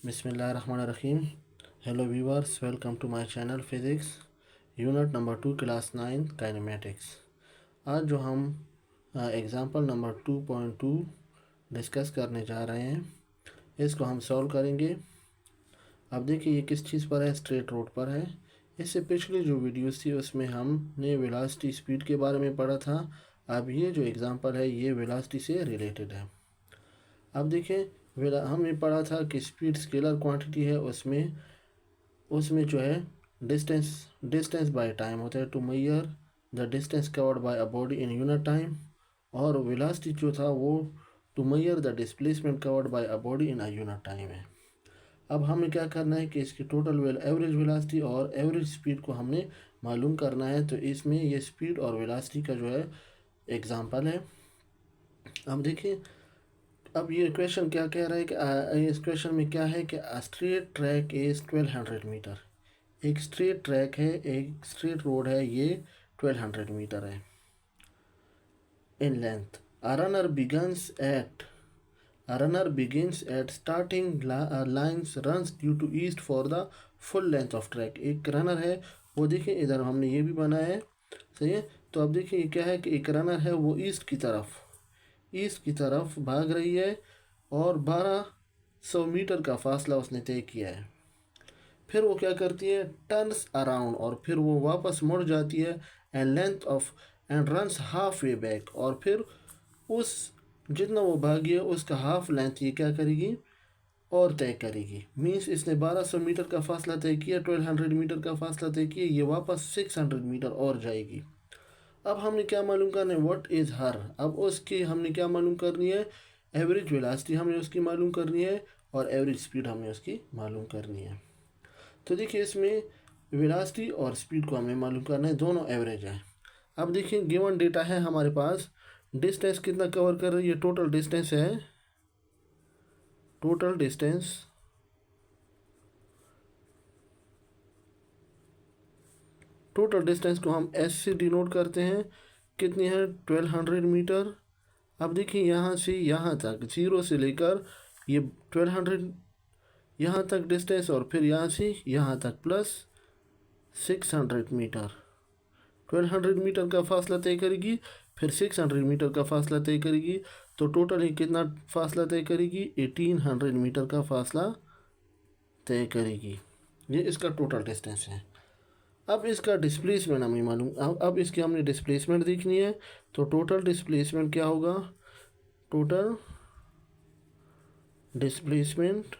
बिस्मिल्लाहिर्रहमानिर्रहीम। Hello viewers, welcome to my channel physics unit number 2 class 9 kinematics. आज जो हम एग्ज़ाम्पल नंबर 2.2 डिस्कस करने जा रहे हैं, इसको हम सॉल्व करेंगे। अब देखिए ये किस चीज़ पर है, स्ट्रेट रोड पर है। इससे पिछली जो वीडियोस थी उसमें हमने वेलोसिटी स्पीड के बारे में पढ़ा था। अब ये जो एग्ज़ाम्पल है ये वेलोसिटी से रिलेटेड है। अब देखिए हमने पढ़ा था कि स्पीड स्केलर क्वांटिटी है, उसमें जो है डिस्टेंस बाय टाइम होता है, to measure the distance covered by a body in unit time. और वेलोसिटी जो था वो to measure the displacement covered by a body in a unit time है। अब हमें क्या करना है कि इसकी टोटल एवरेज वेलोसिटी और एवरेज स्पीड को हमने मालूम करना है। तो इसमें ये स्पीड और वेलोसिटी का जो है एग्जांपल है। अब देखिए, अब ये क्वेश्चन क्या कह रहा है कि इस क्वेश्चन में क्या है कि स्ट्रेट ट्रैक इज 1200 मीटर। एक स्ट्रेट ट्रैक है, एक स्ट्रेट रोड है, ये 1200 मीटर है in length. A runner begins at starting lines runs due to east for the full length of track। एक रनर है, वो देखिए इधर हमने ये भी बनाया है, सही है। तो अब देखिए ये क्या है कि एक रनर है वो ईस्ट की तरफ भाग रही है और 1200 मीटर का फासला उसने तय किया है। फिर वो क्या करती है, टर्न्स अराउंड, और फिर वो वापस मुड़ जाती है। And runs half way back, और फिर उस जितना वो भागी है उसका हाफ लेंथ ये क्या करेगी और तय करेगी। मीन्स इसने 1200 मीटर का फासला तय किया, 1200 मीटर का फासला तय किया, ये वापस 600 मीटर और जाएगी। अब हमने क्या मालूम करना है, व्हाट इज़ हर। अब उसकी हमने क्या मालूम करनी है, एवरेज वेलोसिटी हमने उसकी मालूम करनी है और एवरेज स्पीड हमने उसकी मालूम करनी है। तो देखिए इसमें वेलोसिटी और स्पीड को हमें मालूम करना है, दोनों एवरेज है। अब देखिए गिवन डेटा है हमारे पास, डिस्टेंस कितना कवर कर रही है, टोटल डिस्टेंस है, टोटल डिस्टेंस को हम एस से डिनोट करते हैं। कितनी है, 1200 मीटर। अब देखिए यहाँ से यहाँ तक, जीरो से लेकर ये 1200 यहाँ तक डिस्टेंस, और फिर यहाँ से यहाँ तक प्लस 600 मीटर। 1200 मीटर का फासला तय करेगी, फिर 600 मीटर का फासला तय करेगी। तो टोटल ही कितना फासला तय करेगी, 1800 मीटर का फासला तय करेगी। ये इसका टोटल डिस्टेंस है। अब इसका डिस्प्लेसमेंट हमें मालूम, अब इसकी हमने डिस्प्लेसमेंट देखनी है। तो टोटल डिस्प्लेसमेंट क्या होगा, टोटल डिस्प्लेसमेंट,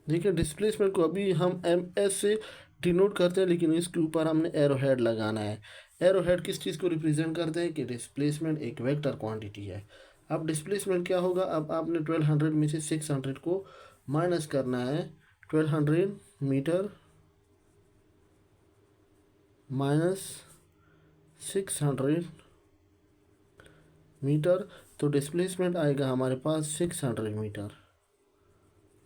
देखिए डिस्प्लेसमेंट को अभी हम एम एस से डिनोट करते हैं, लेकिन इसके ऊपर हमने एरो हेड लगाना है। एरो हेड किस चीज़ को रिप्रेजेंट करते हैं कि डिस्प्लेसमेंट एक वेक्टर क्वांटिटी है। अब डिस्प्लेसमेंट क्या होगा, अब आपने 1200 में से 600 को माइनस करना है। 1200 मीटर माइनस 600 मीटर, तो डिस्प्लेसमेंट आएगा हमारे पास 600 मीटर।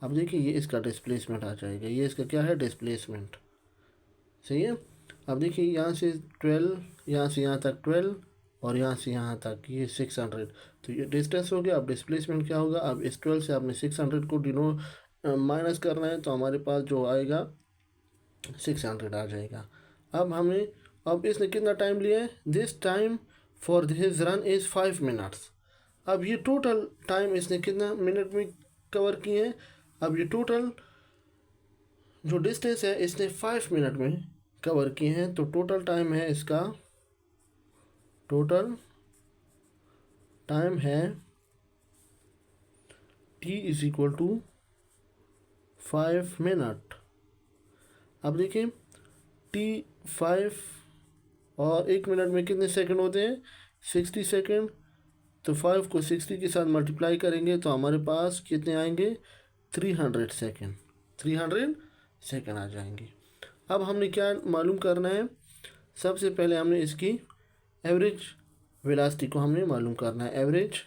अब देखिए ये इसका डिस्प्लेसमेंट आ जाएगा, ये इसका क्या है, डिस्प्लेसमेंट, सही है। अब देखिए यहाँ से 12, यहाँ से यहाँ तक 12, और यहाँ से यहाँ तक ये 600, तो ये डिस्टेंस हो गया। अब डिस्प्लेसमेंट क्या होगा, अब इस 12 से आपने 600 को माइनस करना है, तो हमारे पास जो आएगा 600 आ जाएगा। अब इसने कितना टाइम लिया है, this time for this run is 5 minutes. अब ये टोटल टाइम इसने कितना मिनट में कवर किए हैं। अब ये टोटल जो डिस्टेंस है इसने 5 मिनट में कवर किए हैं। तो टोटल टाइम है इसका, टोटल टाइम है t is equal to 5 minute. अब देखिए t5 और 1 मिनट में कितने सेकंड होते हैं, 60 सेकंड। तो 5 को 60 के साथ मल्टीप्लाई करेंगे तो हमारे पास कितने आएंगे, 300 सेकंड, 300 सेकंड आ जाएंगे। अब हमने क्या मालूम करना है, सबसे पहले हमने इसकी एवरेज वेलोसिटी को हमने मालूम करना है। एवरेज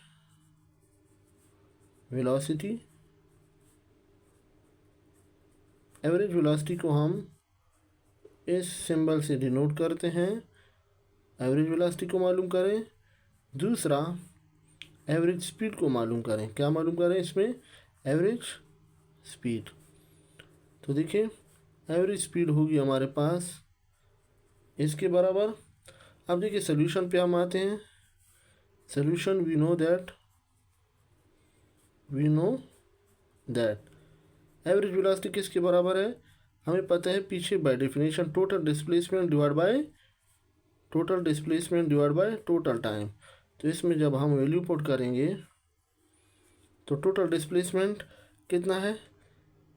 वेलोसिटी को हम इस सिंबल से डिनोट करते हैं, एवरेज वेलोसिटी को मालूम करें। दूसरा, एवरेज स्पीड को मालूम करें। क्या मालूम करें इसमें? Average speed. तो देखिए एवरेज स्पीड होगी हमारे पास इसके बराबर। अब देखिए सोल्यूशन पे हम आते हैं। Solution we know that average velocity किसके बराबर है? हमें पता है पीछे by definition total displacement divide by total time. तो इसमें जब हम वैल्यू पुट करेंगे तो टोटल डिस्प्लेसमेंट कितना है?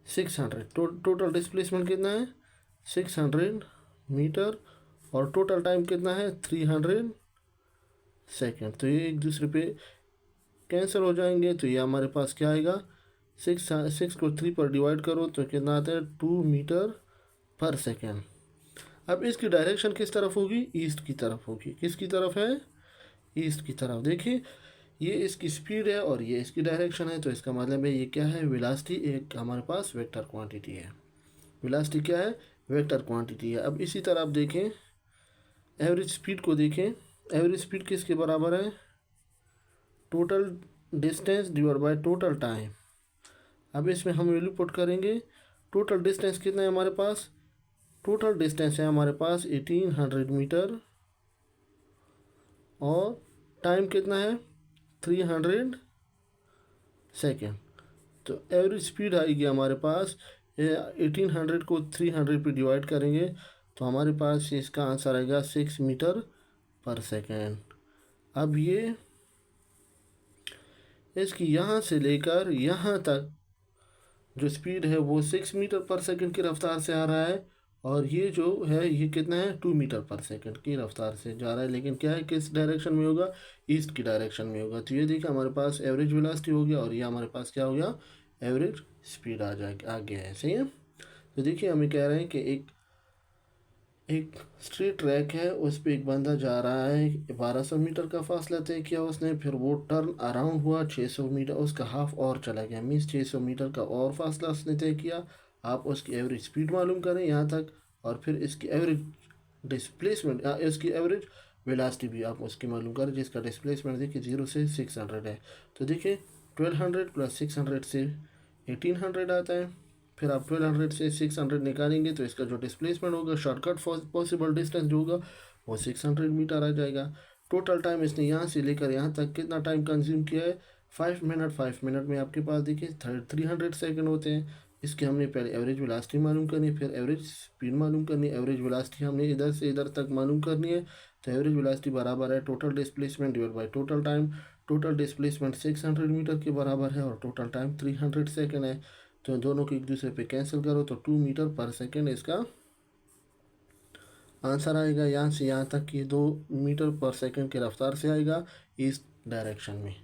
600। टोटल डिस्प्लेसमेंट कितना है? 600 मीटर। और टोटल टाइम कितना है? 300 सेकेंड। तो ये एक दूसरे पे कैंसिल हो जाएंगे। तो ये हमारे पास क्या आएगा? 6 को 3 पर डिवाइड करो तो कितना आता है? 2 मीटर पर सेकेंड। अब इसकी डायरेक्शन किस तरफ होगी? ईस्ट की तरफ होगी। किसकी तरफ है? ईस्ट की तरफ। देखिए ये इसकी स्पीड है और ये इसकी डायरेक्शन है। तो इसका मतलब है ये क्या है? वेलोसिटी एक हमारे पास वेक्टर क्वांटिटी है। वेलोसिटी क्या है? वेक्टर क्वांटिटी है। अब इसी तरह आप देखें एवरेज स्पीड को देखें। एवरेज स्पीड किसके बराबर है? Total distance divide by total time. अब इसमें हम वैल्यू पुट करेंगे। टोटल डिस्टेंस कितना है हमारे पास? टोटल डिस्टेंस है हमारे पास 1800 मीटर। और टाइम कितना है? 300 सेकेंड। तो एवरेज स्पीड आएगी हमारे पास 1800 को 300 पे डिवाइड करेंगे तो हमारे पास इसका आंसर आएगा 6 मीटर पर सेकेंड। अब ये इसकी यहाँ से लेकर यहाँ तक जो स्पीड है वो 6 मीटर पर सेकेंड की रफ्तार से आ रहा है। और ये जो है ये कितना है? 2 मीटर पर सेकेंड की रफ्तार से जा रहा है। लेकिन क्या है किस डायरेक्शन में होगा? ईस्ट की डायरेक्शन में होगा। तो ये देखिए हमारे पास एवरेज वेलोसिटी हो गया और ये हमारे पास क्या हो गया? एवरेज स्पीड आ गया है। सही है। तो देखिए हमें कह रहे हैं कि एक स्ट्रेट ट्रैक है, उस पर एक बंदा जा रहा है, 1200 मीटर का फासला तय किया उसने। फिर वो टर्न अराउंड हुआ 600 मीटर, उसका हाफ और चला गया, मीन्स 600 मीटर का और फासला उसने तय किया। आप उसकी एवरेज स्पीड मालूम करें यहाँ तक और फिर इसकी एवरेज डिस्प्लेसमेंट इसकी एवरेज वेलोसिटी भी आप उसकी मालूम करें, जिसका डिस्प्लेसमेंट देखिए 0 से 600 है। तो देखिए 1200 प्लस 600 से 1800 आता है। फिर आप 1200 से 600 निकालेंगे तो इसका जो डिस्प्लेसमेंट होगा, शॉर्टकट पॉसिबल डिस्टेंस जो होगा वो 600 मीटर आ जाएगा। टोटल टाइम इसने यहाँ से लेकर यहाँ तक कितना टाइम कंज्यूम किया है? 5 मिनट। 5 मिनट में आपके पास देखिए 300 सेकेंड होते हैं। इसके हमने पहले एवरेज वेलोसिटी मालूम करनी है, फिर एवरेज स्पीड मालूम करनी है। एवरेज वेलोसिटी हमने इधर से इधर तक मालूम करनी है। तो एवरेज वेलोसिटी बराबर है total displacement divide by total time. Total displacement 600 metre के बराबर है और टोटल टाइम 300 सेकेंड है। तो दोनों को एक दूसरे पे कैंसिल करो तो 2 मीटर पर सेकेंड इसका आंसर आएगा। यहाँ से यहाँ तक ये 2 मीटर पर सेकेंड की रफ्तार से आएगा इस डायरेक्शन में।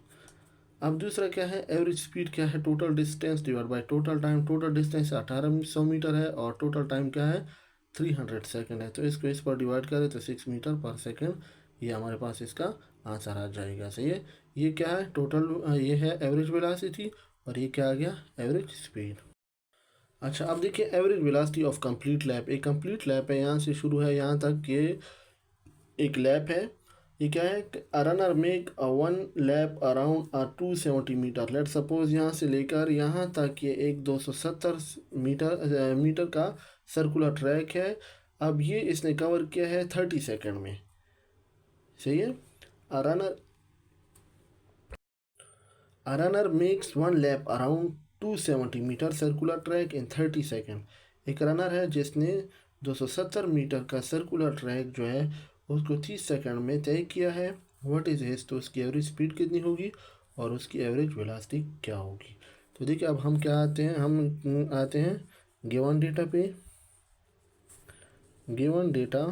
अब दूसरा क्या है? एवरेज स्पीड क्या है? Total distance divide by total time. Total distance 1800 metre है और टोटल टाइम क्या है? 300 सेकेंड है। तो इसको इस पर डिवाइड करें तो 6 मीटर पर सेकेंड ये हमारे पास इसका आंसर आ जाएगा। सही है। ये क्या है? टोटल ये है एवरेज वेलोसिटी और ये क्या आ गया? Average speed. अच्छा अब देखिए average velocity of complete lap. एक कंप्लीट लैप है, यहाँ से शुरू है यहाँ तक ये एक लैप है। ये क्या है? A runner make a 1 lap around a 270 metre. Let suppose यहाँ से लेकर यहाँ तक ये एक 270 मीटर का सर्कुलर ट्रैक है। अब ये इसने कवर किया है 30 सेकेंड में। सही है। A runner makes 1 lap around 270 metre circular track in 30 second. एक रनर है जिसने 270 मीटर का सर्कुलर ट्रैक जो है उसको 30 सेकंड में तय किया है। What is his? तो उसकी एवरेज स्पीड कितनी होगी और उसकी एवरेज वेलोसिटी क्या होगी? तो देखिए अब हम क्या आते हैं? हम आते हैं गिवन डेटा पे। गिवन डेटा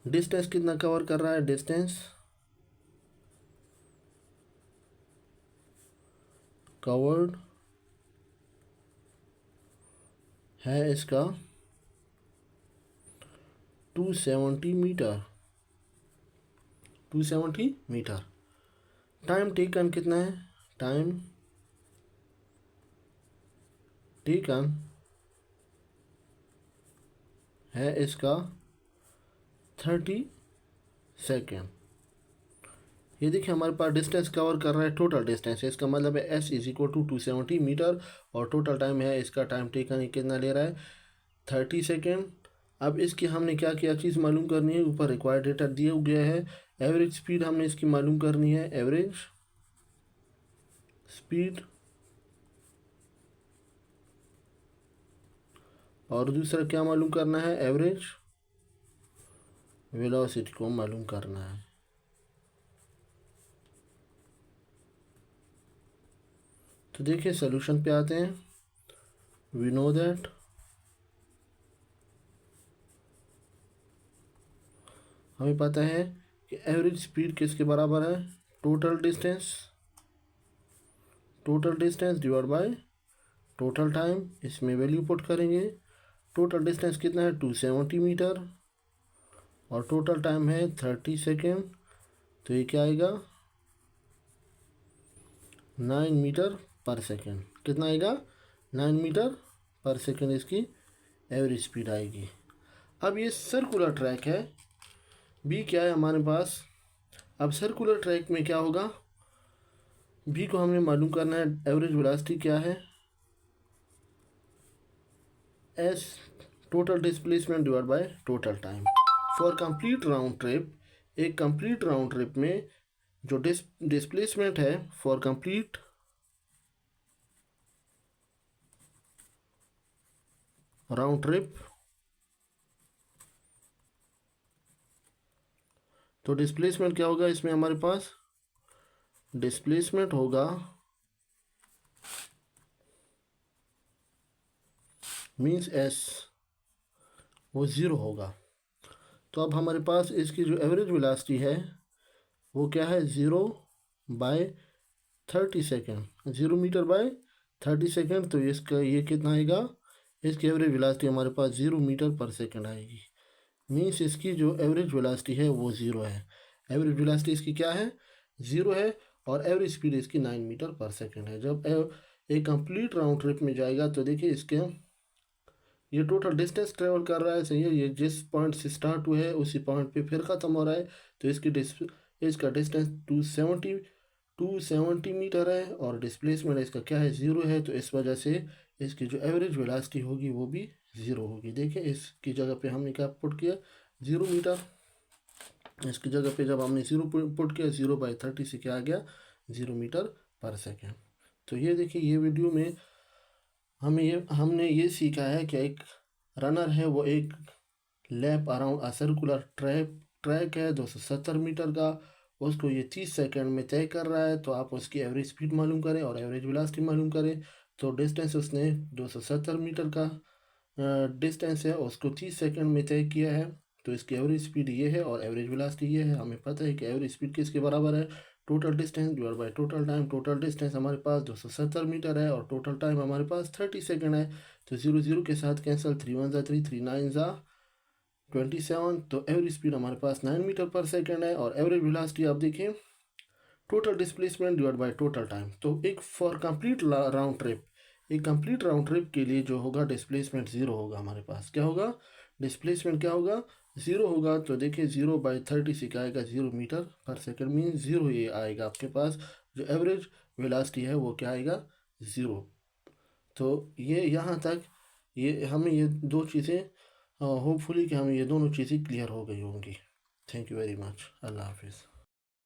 डिस्टेंस कितना कवर कर रहा है? डिस्टेंस कवर्ड है इसका 270 मीटर। 270 मीटर। टाइम टेकन कितना है? टाइम टेकन है इसका 30 सेकेंड। ये देखिए हमारे पास डिस्टेंस कवर कर रहा है, टोटल डिस्टेंस है, इसका मतलब है s is equal to 270 metre, और टोटल टाइम है, इसका टाइम टेकन कितना ले रहा है, 30 सेकेंड। अब इसकी हमने क्या क्या चीज़ मालूम करनी है, ऊपर रिक्वायर्ड डेटा दिया गया है। एवरेज स्पीड हमने इसकी मालूम करनी है, एवरेज स्पीड, और दूसरा क्या मालूम करना है, एवरेज वेलोसिटी को मालूम करना है। तो देखिए सॉल्यूशन पे आते हैं। वी नो दैट हमें पता है कि एवरेज स्पीड किसके बराबर है, total distance, total distance divide by total time. इसमें वैल्यू पुट करेंगे। टोटल डिस्टेंस कितना है, 270 मीटर, और टोटल टाइम है 30 सेकेंड। तो ये क्या आएगा, 9 मीटर पर सेकेंड। कितना आएगा, 9 मीटर पर सेकेंड इसकी एवरेज स्पीड आएगी। अब ये सर्कुलर ट्रैक है, बी क्या है हमारे पास। अब सर्कुलर ट्रैक में क्या होगा, बी को हमने मालूम करना है, एवरेज वेलोसिटी क्या है, S total displacement divide by total time. For complete round trip, एक कंप्लीट राउंड ट्रिप में जो डिस्प्लेसमेंट है, फॉर कंप्लीट राउंड ट्रिप, तो डिस्प्लेसमेंट क्या होगा इसमें हमारे पास, डिस्प्लेसमेंट होगा मीन्स एस वो ज़ीरो होगा। तो अब हमारे पास इसकी जो एवरेज वेलोसिटी है वो क्या है, 0/30 सेकेंड, 0 मीटर बाय 30 सेकेंड। तो इसका ये कितना आएगा, इसकी एवरेज वेलोसिटी हमारे पास 0 मीटर पर सेकेंड आएगी। मीन्स इसकी जो एवरेज वेलोसिटी है वो ज़ीरो है। एवरेज वेलोसिटी इसकी क्या है, ज़ीरो है, और एवरेज स्पीड इसकी 9 मीटर पर सेकेंड है। जब एक कंप्लीट राउंड ट्रिप में जाएगा तो देखिए इसके ये टोटल डिस्टेंस ट्रेवल कर रहा है, सही है, ये जिस पॉइंट से स्टार्ट हुआ है उसी पॉइंट पे फिर ख़त्म हो रहा है। तो इसका डिस्टेंस 270 मीटर है, और डिस्प्लेसमेंट इसका क्या है, ज़ीरो है। तो इस वजह से इसकी जो एवरेज वेलोसिटी होगी वो भी ज़ीरो होगी। देखिए इसकी जगह पे हमने क्या पुट किया, 0 मीटर। इसकी जगह पे जब हमने 0 पुट किया, 0/30 से क्या आ गया, 0 मीटर पर सेकेंड। तो ये देखिए ये वीडियो में हमने ये सीखा है कि एक रनर है वो एक lap around a circular track है 270 मीटर का, उसको ये 30 सेकंड में तय कर रहा है। तो आप उसकी एवरेज स्पीड मालूम करें और एवरेज वेलोसिटी मालूम करें। तो डिस्टेंस उसने 270 मीटर का डिस्टेंस है, उसको 30 सेकंड में तय किया है। तो इसकी एवरेज स्पीड ये है और एवरेज वेलोसिटी ये है। हमें पता है कि एवरेज स्पीड किसके बराबर है, total distance divide by total time. Total distance हमारे पास 270 मीटर है और टोटल टाइम हमारे पास 30 सेकंड है। तो 0 0 के साथ कैंसिल, 3 1 3, 3 9 27। तो एवरेज स्पीड हमारे पास 9 मीटर पर सेकंड है, और एवरेज वेलोसिटी आप देखिए total displacement divide by total time. तो एक फॉर कंप्लीट राउंड ट्रिप, एक कंप्लीट राउंड ट्रिप के लिए जो होगा डिस्प्लेसमेंट ज़ीरो होगा। हमारे पास क्या होगा, डिस्प्लेसमेंट क्या होगा, ज़ीरो होगा। तो देखिए 0/30 से क्या आएगा, 0 मीटर पर सेकंड, मीन ज़ीरो ये आएगा आपके पास। जो एवरेज वेलोसिटी है वो क्या आएगा, ज़ीरो। तो ये यहाँ तक ये हमें ये दो चीज़ें, होपफुली कि हमें ये दोनों चीज़ें क्लियर हो गई होंगी। Thank you very much. अल्लाह हाफिज़।